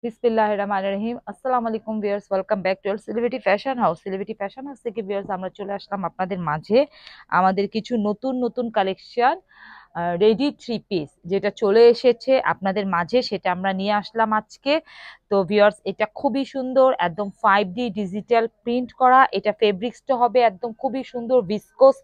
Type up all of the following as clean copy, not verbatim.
বিসমিল্লাহিররহমানিররহিম। আসসালামু আলাইকুম viewers, welcome back to celebrity fashion house. Celebrity fashion house থেকে viewers আমরা চলে আসলাম আপনাদের মাঝে আমাদের কিছু নতুন নতুন কালেকশন রেডি থ্রি পিস যেটা চলে এসেছে আপনাদের মাঝে, সেটা আমরা নিয়ে আসলাম আজকে। তো ভিউয়ার্স, এটা খুবই সুন্দর, একদম 5D ডিজিটাল প্রিন্ট করা। এটা ফেব্রিক্সটা হবে একদম খুবই সুন্দর ভিসকোস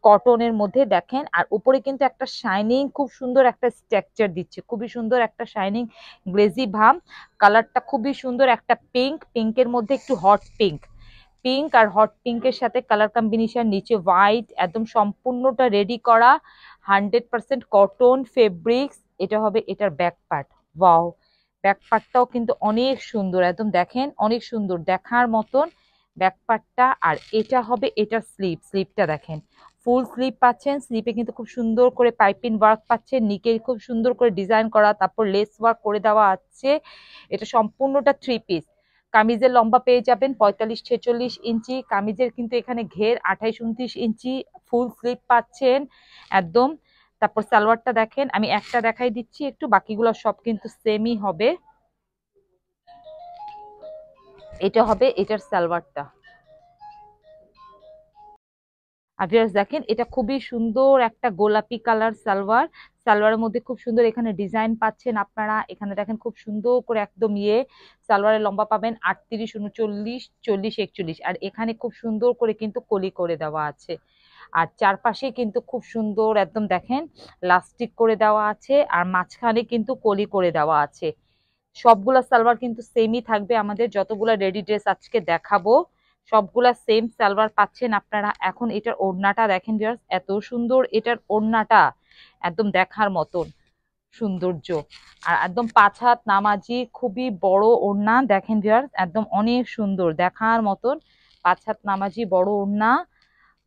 কটনের মধ্যে দেখেন। আর উপরে কিন্তু একটা শাইনিং, খুব সুন্দর একটা স্ট্রাকচার দিচ্ছে, খুবই সুন্দর একটা শাইনিং গ্লেজি ভাব। কালারটা খুবই সুন্দর, একটা পিঙ্ক, পিঙ্কের মধ্যে একটু হট পিঙ্ক, পিঙ্ক আর হট পিঙ্কের সাথে কালার কম্বিনেশন, নিচে হোয়াইট, একদম সম্পূর্ণটা রেডি করা 100% কটন ফেব্রিক্স। এটা হবে এটার ব্যাক পার্ট। ওয়াও, ব্যাক পার্টটাও কিন্তু অনেক সুন্দর, একদম দেখেন অনেক সুন্দর দেখার মতন ব্যাক পার্টটা। আর এটা হবে এটার স্লিপ, স্লিপটা দেখেন ফুল স্লিপ পাচ্ছেন। স্লিপে কিন্তু খুব সুন্দর করে পাইপিং ওয়ার্ক পাচ্ছেন, নিকে খুব সুন্দর করে ডিজাইন করা, তারপর লেস ওয়ার্ক করে দেওয়া আছে। এটা সম্পূর্ণটা থ্রি পিস। কামিজের লম্বা পেয়ে যাবেন 45-46 ইঞ্চি, কামিজের কিন্তু এখানে ঘের 28-29 ইঞ্চি, ফুল স্লিভ পাচ্ছেন একদম। তারপর সালোয়ারটা দেখেন, আমি একটা দেখাই দিচ্ছি একটু, বাকিগুলো সব কিন্তু সেমই হবে। এটা হবে এটার সালোয়ারটা। ভিউয়ার্স দেখেন, এটা খুবই সুন্দর একটা গোলাপি কালার সালোয়ার। সালোয়ারের মধ্যে খুব সুন্দর এখানে ডিজাইন পাচ্ছেন আপনারা। এখানে দেখেন খুব সুন্দর করে একদম সালোয়ারের লম্বা পাবেন 38, 39, 40, 41। আর এখানে খুব সুন্দর করে কিন্তু কলি করে দেওয়া আছে। আর চারপাশে কিন্তু খুব সুন্দর একদম দেখেন লাস্টিক করে দেওয়া আছে, আর মাঝখানে কিন্তু কলি করে দেওয়া আছে। সবগুলা সালোয়ার কিন্তু সেমই থাকবে, আমাদের যতগুলা রেডি ড্রেস আজকে দেখাবো সবগুলা সেম সালোয়ার পাচ্ছেন আপনারা। এখন এটার ওড়নাটা দেখেন ভিউয়ার্স, এত সুন্দর এটার ওড়নাটা, একদম দেখার মতন সৌন্দর্য। আর একদম 5 হাত নামাজি, খুবই বড় ওড়না দেখেন ভিউয়ার্স, একদম অনেক সুন্দর দেখার মতন 5 হাত নামাজি বড় ওড়না।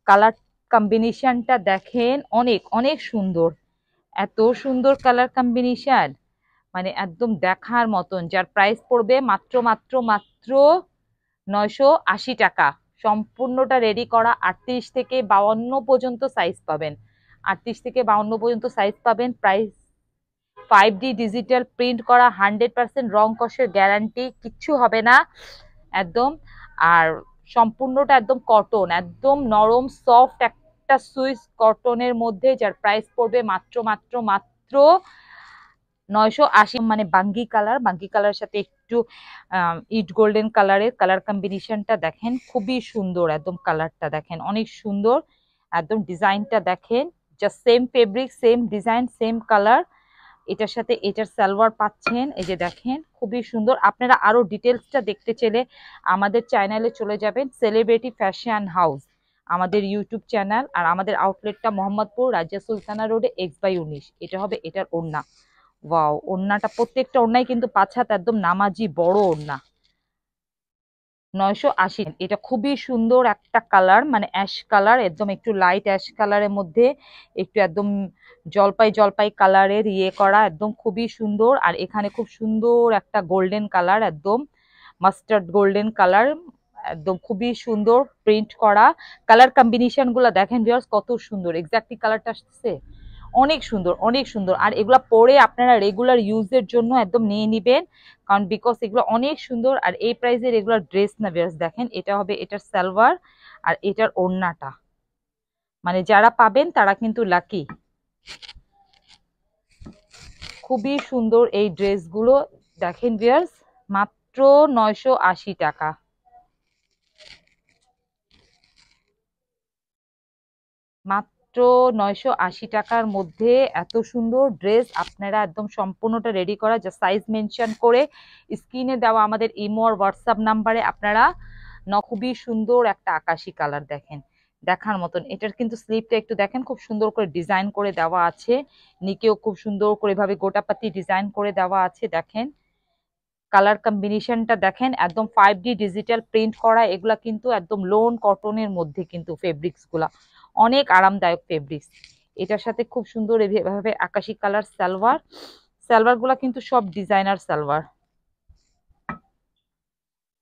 কালার কম্বিনেশনটা দেখেন অনেক অনেক সুন্দর, এত সুন্দর কালার কম্বিনেশন, মানে একদম দেখার মতন। যার প্রাইস পড়বে মাত্র মাত্র মাত্র 980 টাকা। সম্পূর্ণটা রেডি করা, 38 থেকে 52 পর্যন্ত সাইজ পাবেন, 38 থেকে 52 পর্যন্ত সাইজ পাবেন। প্রাইস 5D ডিজিটাল প্রিন্ট করা, 100% রং কষের গ্যারান্টি, কিচ্ছু হবে না একদম। আর সম্পূর্ণটা একদম কটন, একদম নরম সফট একটা সুইস কটনের মধ্যে, যার প্রাইস পড়বে মাত্র মাত্র মাত্র 980। মানে বাঙ্গি কালার, বাঙ্গি কালার সাথে একটু ইট গোল্ডেন কালারের কালার কম্বিনেশনটা দেখেন, খুবই সুন্দর একদম। কালারটা দেখেন অনেক সুন্দর, একদম ডিজাইনটা দেখেন, just same fabric, same design, same colour. এটার সাথে এটার সালোয়ার পাচ্ছেন, এই যে দেখেন খুবই সুন্দর। আপনারা আরো ডিটেলসটা দেখতে চাইলে আমাদের চ্যানেলে চলে যাবেন, সেলিব্রিটি ফ্যাশন হাউস আমাদের ইউটিউব চ্যানেল। আর আমাদের আউটলেটটা মোহাম্মদপুর রাজিয়া সুলতানা রোডে X/19। এটা হবে এটার ওড়না। ওয়াও, ওড়নাটা প্রত্যেকটা ওড়নাই কিন্তু 5 হাত একদম নামাজি বড় ওড়না। 980। এটা খুবই সুন্দর একটা কালার, মানে অ্যাশ কালার, একদম একটু লাইট অ্যাশ কালারের মধ্যে একটু একদম জলপাই জলপাই কালারের করা, একদম খুবই সুন্দর। আর এখানে খুব সুন্দর একটা গোল্ডেন কালার, একদম মাস্টার্ড গোল্ডেন কালার, একদম খুবই সুন্দর প্রিন্ট করা। কালার কম্বিনেশন গুলা দেখেন ভিউয়ার্স কত সুন্দর, এক্স্যাক্টলি কালারটা আসছে অনেক সুন্দর অনেক সুন্দর। আর এগুলা পরে আপনারা রেগুলার ইউজের জন্য একদম নিয়ে নিবেন, কারণ বিকজ এগুলো অনেক সুন্দর। আর এই প্রাইসের রেগুলার ড্রেস না ভিউয়ার্স, দেখেন এটা হবে এটার সালোয়ার আর এটার ওড়নাটা, মানে যারা পাবেন তারা কিন্তু লাকি। খুবই সুন্দর এই ড্রেসগুলো দেখেন ভিউয়ার্স, মাত্র 980 টাকা। মাত্র 980 টাকার মধ্যে এত সুন্দর ড্রেস আপনারা একদম সম্পূর্ণটা রেডি করা, যা সাইজ মেনশন করে স্ক্রিনে দেওয়া আমাদের ইমো আর হোয়াটসঅ্যাপ নাম্বারে আপনারা খুবই সুন্দর একটা আকাশি কালার দেখেন দেখার মতন। এটার কিন্তু স্লিপটা একটু দেখেন, খুব সুন্দর করে ডিজাইন করে দেওয়া আছে, নিকেও খুব সুন্দর করে ভাবে গোটাপাতি ডিজাইন করে দেওয়া আছে দেখেন। কালার কম্বিনেশনটা দেখেন, একদম 5D ডিজিটাল প্রিন্ট করা। এগুলা কিন্তু একদম লোন কটনের মধ্যে কিন্তু ফেব্রিক্স গুলা অনেক আরামদায়ক ফেব্রিক্স। এটার সাথে খুব সুন্দর এভাবে আকাশি কালার সালোয়ার, সালোয়ার গুলা কিন্তু সব ডিজাইনার সালোয়ার।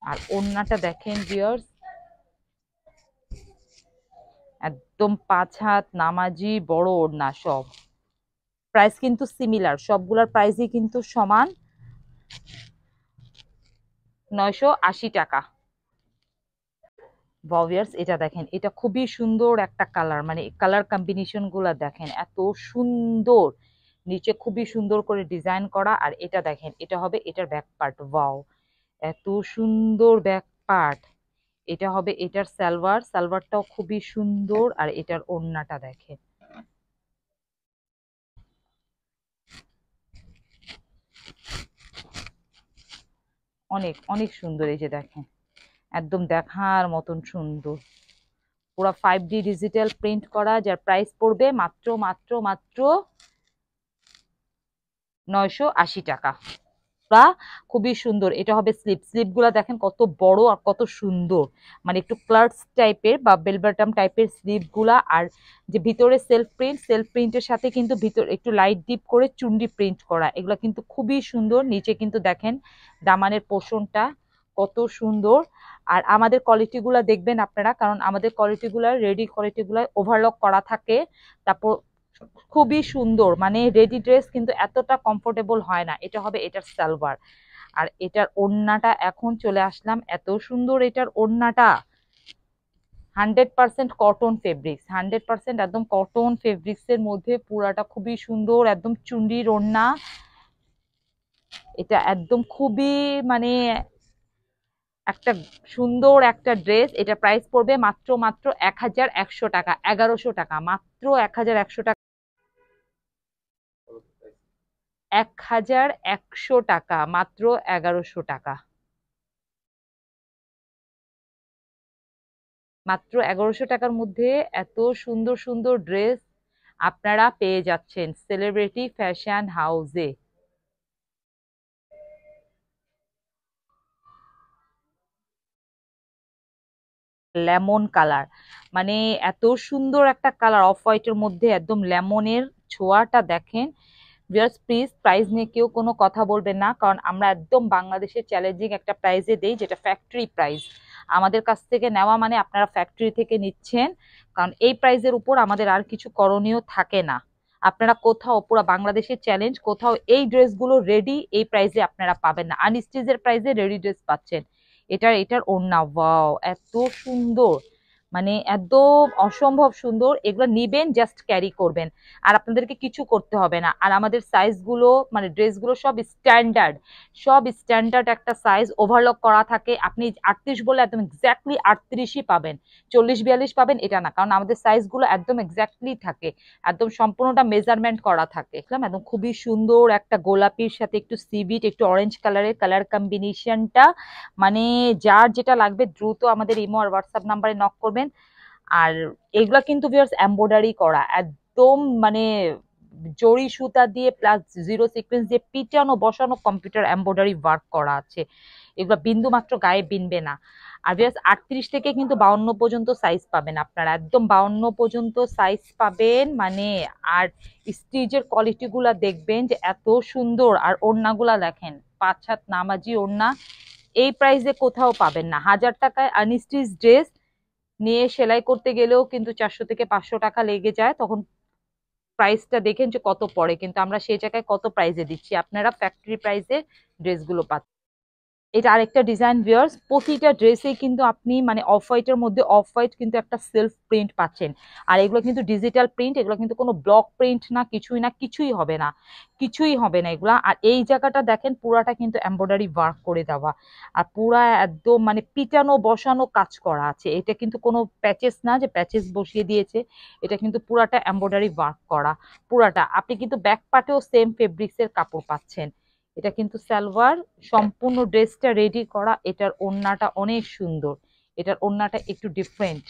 আর ওড়নাটা দেখেন ভিউয়ার্স, একদম 5 হাত নামাজি বড় ওড়না। সব প্রাইস কিন্তু সিমিলার, সবগুলার প্রাইসই কিন্তু সমান। 980 টাকা। ভিউয়ার্স এটা দেখেন, এটা খুবই সুন্দর একটা কালার, মানে কালার কম্বিনেশন গুলা দেখেন এত সুন্দর, নিচে খুবই সুন্দর করে ডিজাইন করা। আর এটা দেখেন, এটা হবে এটার ব্যাক পার্ট। ওয়াও, এত সুন্দর ব্যাক পার্ট। এটা হবে এটার সালোয়ার, সালোয়ারটাও খুবই সুন্দর। আর এটার ওড়নাটা দেখেন, অনেক অনেক সুন্দর। এই যে দেখেন, একদম দেখার মতন সুন্দর, পুরো 5D ডিজিটাল প্রিন্ট করা, যার প্রাইস পড়বে মাত্র মাত্র মাত্র 980 টাকা। বা খুবই সুন্দর। এটা হবে স্লিপ, স্লিপ গুলা দেখেন কত বড় আর কত সুন্দর, মানে একটু ক্লার্কস টাইপের বা বেলবাটাম টাইপের স্লিপ গুলা। আর যে ভিতরে সেলফ প্রিন্ট, সেলফ প্রিন্টের সাথে কিন্তু ভিতরে একটু লাইট ডিপ করে চুন্ডি প্রিন্ট করা, এগুলো কিন্তু খুবই সুন্দর। নিচে কিন্তু দেখেন দামানের পোর্শনটা কত সুন্দর। আর আমাদের কোয়ালিটি গুলা দেখবেন আপনারা, কারণ আমাদের কোয়ালিটি গুলা, রেডি কোয়ালিটি গুলা ওভারলক করা থাকে। তারপর খুবই সুন্দর, মানে রেডি ড্রেস কিন্তু এতটা কমফোর্টেবল হয় না। এটা হবে এটার সালোয়ার। আর এটার ওড়নাটা, এখন চলে আসলাম, এত সুন্দর এটার ওড়নাটা। 100% কটন ফেব্রিক্স, 100% একদম কটন ফেব্রিক্স এর মধ্যে পুরাটা খুবই সুন্দর, একদম চুন্ডির ওড়না। এটা একদম খুবই মানে একটা সুন্দর একটা ড্রেস। এটা প্রাইস পড়বে মাত্র মাত্র 1100 টাকা, 1100 টাকা, মাত্র 1100 টাকা। 1100 টাকা, মাত্র 1100 টাকা, মাত্র 1100 টাকার মধ্যে এত সুন্দর সুন্দর ড্রেস আপনারা পেয়ে যাচ্ছেন সেলিব্রিটি ফ্যাশন হাউসে। লেমন কালার, মানে এত সুন্দর একটা কালার, অফ হোয়াইটের মধ্যে একদম লেমনের ছোঁয়াটা দেখেন। জাস্ট প্লিজ প্রাইস নিয়ে কেউ কোনো কথা বলবেন না, কারণ আমরা একদম বাংলাদেশের চ্যালেঞ্জিং একটা প্রাইসে দেই, যেটা ফ্যাক্টরি প্রাইস। আমাদের কাছ থেকে নেওয়া মানে আপনারা ফ্যাক্টরি থেকে নিচ্ছেন, কারণ এই প্রাইসের উপর আমাদের আর কিছু করণীয় থাকে না। আপনারা কোথাও, পুরো বাংলাদেশের চ্যালেঞ্জ, কোথাও এই ড্রেসগুলো রেডি এই প্রাইসে আপনারা পাবেন না, আনস্টিচের প্রাইসে রেডি ড্রেস পাচ্ছেন। এটার এটার ওড়না, ওয়াও এত সুন্দর, মানে একদম অসম্ভব সুন্দর। এগুলো নিবেন, জাস্ট ক্যারি করবেন, আর আপনাদেরকে কিছু করতে হবে না। আর আমাদের সাইজগুলো, মানে ড্রেসগুলো সব স্ট্যান্ডার্ড, সব স্ট্যান্ডার্ড একটা সাইজ, ওভারলক করা থাকে। আপনি 38 বলে একদম এক্স্যাক্টলি 38ই পাবেন, 40 42 পাবেন এটা না, কারণ আমাদের সাইজগুলো একদম এক্স্যাক্টলি থাকে, একদম সম্পূর্ণটা মেজারমেন্ট করা থাকে। দেখলাম একদম খুবই সুন্দর একটা গোলাপির সাথে একটু সিভিট, একটু অরেঞ্জ কালারের কালার কম্বিনেশনটা, মানে যার যেটা লাগবে দ্রুত আমাদের ইমো আর হোয়াটসঅ্যাপ নাম্বারে নক করবেন। আর এগুলা কিন্তু ভিউয়ার্স এমব্রয়ডারি করা, একদম মানে জরি সুতা দিয়ে প্লাস জিরো সিকোয়েন্স দিয়ে পিটানো বসানো কম্পিউটার এমব্রয়ডারি ওয়ার্ক করা আছে। এগুলো বিন্দু মাত্র গায়ে বিনবে না। আর ভিউয়ার্স 38 থেকে কিন্তু 52 পর্যন্ত সাইজ পাবেন আপনারা, একদম 52 পর্যন্ত সাইজ পাবেন মানে। আর স্টিচের কোয়ালিটি গুলা দেখবেন যে এত সুন্দর। আর ওড়নাগুলা দেখেন, 5 হাত নামাজি ওড়না, এই প্রাইসে কোথাও পাবেন না। 1000 টাকায় আনস্টিচ ড্রেস নিয়ে সেলাই করতে গেলেও কিন্তু 400 থেকে 500 টাকা লেগে যায়, তখন প্রাইসটা দেখেন যে কত পড়ে, কিন্তু আমরা সেই জায়গায় কত প্রাইসে দিচ্ছি, আপনারা ফ্যাক্টরি প্রাইসে ড্রেসগুলো পাচ্ছেন। এটা আরেকটা ডিজাইন ভিউয়ার্স, প্রতিটা ড্রেসে কিন্তু আপনি মানে অফ হোয়াইটের মধ্যে অফ হোয়াইট কিন্তু একটা সেলফ প্রিন্ট পাচ্ছেন। আর এগুলো কিন্তু ডিজিটাল প্রিন্ট, এগুলো কিন্তু কোনো ব্লক প্রিন্ট না, কিছুই না, কিছুই হবে না, কিছুই হবে না এগুলা। আর এই জায়গাটা দেখেন পুরাটা কিন্তু এমব্রয়ডারি ওয়ার্ক করে দেওয়া, আর পুরা একদম মানে পিটানো বসানো কাজ করা আছে। এটা কিন্তু কোনো প্যাচেস না যে প্যাচেস বসিয়ে দিয়েছে, এটা কিন্তু পুরাটা এমব্রয়ডারি ওয়ার্ক করা। পুরাটা আপনি কিন্তু ব্যাক পার্টেও সেম ফেব্রিক্সের কাপড় পাচ্ছেন। এটা কিন্তু সালোয়ার, সম্পূর্ণ ড্রেসটা রেডি করা। এটার ওড়নাটা অনেক সুন্দর, এটার ওড়নাটা একটু ডিফারেন্ট।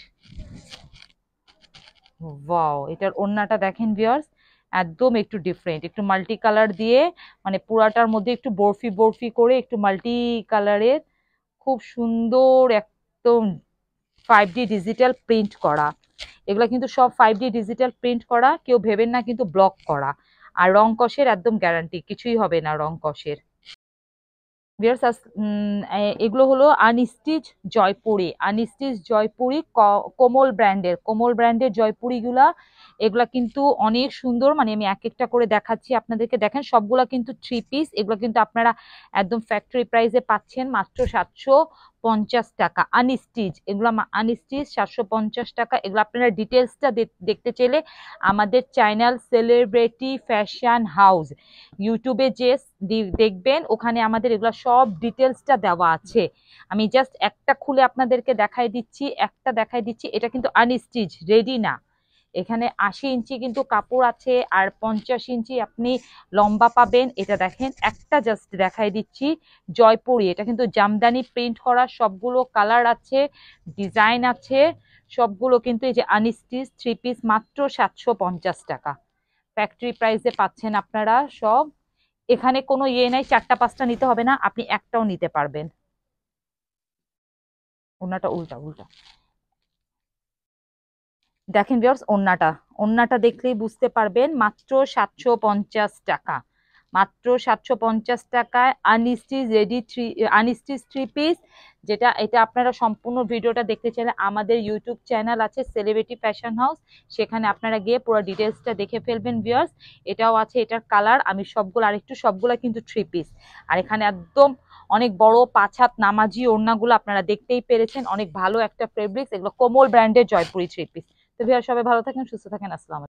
ওয়াও, এটার ওড়নাটা দেখেন ভিউয়ার্স, একদম একটু ডিফারেন্ট, একটু মাল্টি কালার দিয়ে, মানে পুরাটার মধ্যে একটু বরফি বরফি করে একটু মাল্টি কালারের, খুব সুন্দর একদম 5D ডিজিটাল প্রিন্ট করা। এগুলো কিন্তু সব 5D ডিজিটাল প্রিন্ট করা, কেউ ভেবেন না কিন্তু ব্লক করা। আর রং কষের একদম গ্যারান্টি, কিছুই হবে না রং কষের। ভিউয়ার্স এগুলো হলো আনস্টিচ জয়পুরি, আনস্টিচ জয়পুরি কোমল ব্র্যান্ডের জয়পুরিগুলা। এগুলা কিন্তু অনেক সুন্দর, মানে আমি এক একটা করে দেখাচ্ছি আপনাদেরকে। দেখেন সবগুলা কিন্তু 3 পিস, এগুলো কিন্তু আপনারা একদম ফ্যাক্টরি প্রাইসে পাচ্ছেন মাত্র 750 টাকা আনস্টিচ। এগুলো আনস্টিচ 750 টাকা। এগুলো আপনারা ডিটেলসটা দেখতে চাইলে আমাদের চ্যানেল সেলিব্রিটি ফ্যাশন হাউস ইউটিউবে যে দেখবেন, ওখানে আমাদের এগুলো সব ডিটেলসটা দেওয়া আছে। আমি জাস্ট একটা খুলে আপনাদেরকে দেখাই দিচ্ছি। এটা কিন্তু আনস্টিচ, রেডি না। এখানে 80 ইঞ্চি কিন্তু কাপড় আছে, আর 50 ইঞ্চি আপনি লম্বা পাবেন। এটা দেখেন, একটা জাস্ট দেখাই দিচ্ছি। জয়পুরি, এটা কিন্তু জামদানি প্রিন্ট করা, সবগুলো কালার আছে, ডিজাইন আছে, সবগুলো কিন্তু এই যে আনস্টিচ 3 পিস মাত্র 750 টাকা ফ্যাক্টরি প্রাইসে পাচ্ছেন আপনারা সব। এখানে কোনো ইয়ে নাই, 4টা 5টা নিতে হবে না, আপনি একটাও নিতে পারবেন। ওনাটা উল্টা উল্টা দেখেন ভিউয়ার্স, ওন্নাটা দেখলেই বুঝতে পারবেন। মাত্র 750 টাকা, মাত্র 750 টাকায় আনস্টিচ 3 পিস। এটা আপনারা সম্পূর্ণ ভিডিওটা দেখতে চাইলে আমাদের ইউটিউব চ্যানেল আছে সেলিব্রিটি ফ্যাশন হাউস, সেখানে আপনারা গিয়ে পুরো ডিটেলসটা দেখে ফেলবেন ভিউয়ার্স। এটাও আছে, এটার কালার আমি সবগুলা কিন্তু 3 পিস। আর এখানে একদম অনেক বড় 5 হাত নামাজি ওড়নাগুলো আপনারা দেখতেই পেরেছেন, অনেক ভালো একটা ফেব্রিক্স। এগুলো কোমল ব্র্যান্ডের জয়পুরি 3 পিস। তো ভাইয়া সবাই ভালো থাকেন, সুস্থ থাকেন, আসসালাম।